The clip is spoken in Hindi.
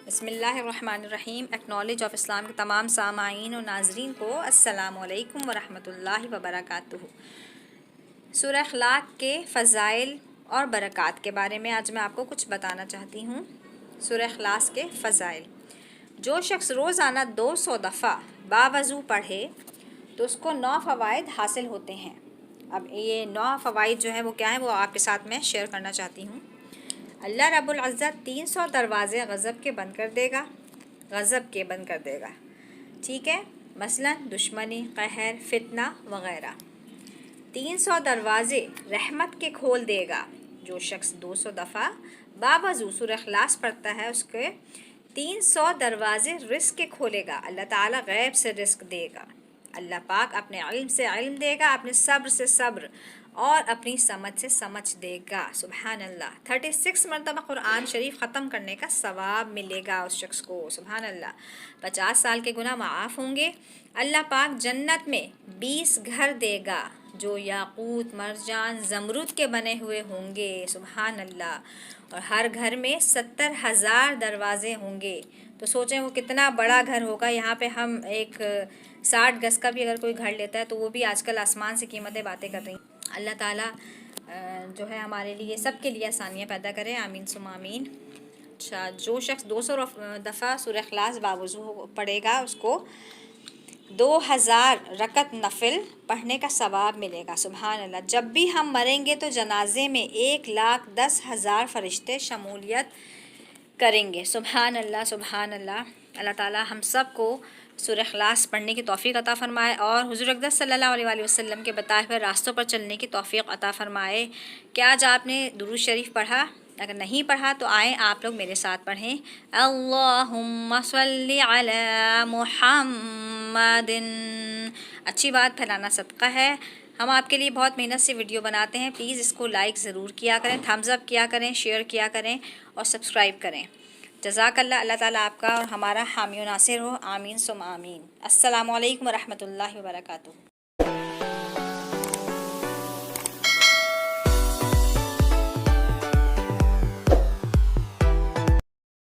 बिस्मिल्लाहिर्रहमानिर्रहीम। एक्नॉलेज ऑफ इस्लाम के तमाम सामाईन और नाजरीन को अस्सलामु अलैकुम वरहमतुल्लाहि वबरकातुहू। सूरह अखलाक के फ़ज़ाइल और बरक़ात के बारे में आज मैं आपको कुछ बताना चाहती हूँ। सूरह अखलाक के फ़ज़ाइल, जो शख्स रोज़ाना 200 दफ़ा बावज़ू पढ़े तो उसको 9 फ़वाइद हासिल होते हैं। अब ये 9 फ़वाइद जो है वो क्या है, वो आपके साथ मैं शेयर करना चाहती हूँ। अल्लाह रब्बुल इज़्ज़त 300 दरवाज़े गज़ब के बंद कर देगा, ठीक है। मसलन दुश्मनी, कहर, फितना वग़ैरह। 300 दरवाज़े रहमत के खोल देगा। जो शख्स 200 दफ़ा बावज़ू सूरह इख़लास पढ़ता है उसके 300 दरवाज़े रिस्क के खोलेगा। अल्लाह ताला गैब से रिस्क देगा। अल्लाह पाक अपने इल्म से इल्म देगा, अपने सब्र से सब्र और अपनी समझ से समझ देगा। सुबहान अल्लाह। 36 मरतबा कुरान शरीफ ख़त्म करने का सवाब मिलेगा उस शख्स को। सुबहान अल्लाह। 50 साल के गुनाह माफ़ होंगे। अल्लाह पाक जन्नत में 20 घर देगा जो याकूत, मरजान, ज़मरुद के बने हुए होंगे। सुबहान अल्लाह। और हर घर में 70,000 दरवाज़े होंगे। तो सोचें वो कितना बड़ा घर होगा। यहाँ पे हम एक 60 गज़ का भी अगर कोई घर लेता है तो वो भी आजकल आसमान से कीमतें बातें कर रही हैं। अल्लाह ताला जो है हमारे लिए सब के लिए आसानियाँ पैदा करे। आमीन सुम्मा आमीन। अच्छा, जो शख्स 200 दफ़ा सूरह इख़लास बावज़ू पढ़ेगा उसको 2000 रकत नफिल पढ़ने का सवाब मिलेगा। सुबहान अल्लाह। जब भी हम मरेंगे तो जनाजे में 1,10,000 फ़रिश्ते शमूलियत करेंगे। सुबहान अल्लाह, सुबहान अल्लाह। अल्लाह ताला हम सब को सूरह इख़लास पढ़ने की तौफ़ीक़ अता फ़रमाए और हुज़ूर अक़दस सल्लल्लाहु अलैहि वसल्लम के बताए हुए रास्तों पर चलने की तौफ़ीक़ अता फ़रमाए। क्या आज आपने दुरूद शरीफ पढ़ा? अगर नहीं पढ़ा तो आएँ आप लोग मेरे साथ पढ़ें। अल्लाहुम्मा सल्लि अला मुहम्मदिन। अच्छी बात फैलाना सदका है। हम आपके लिए बहुत मेहनत से वीडियो बनाते हैं। प्लीज़ इसको लाइक ज़रूर किया करें, थम्स अप किया करें, शेयर किया करें और सब्सक्राइब करें। जज़ाकल्लाह। अल्लाह ताला आपका और हमारा हामी नासिर हो। आमीन सुम आमीन। अस्सलामु अलैकुम वरहमतुल्लाहि वबरकातुहू।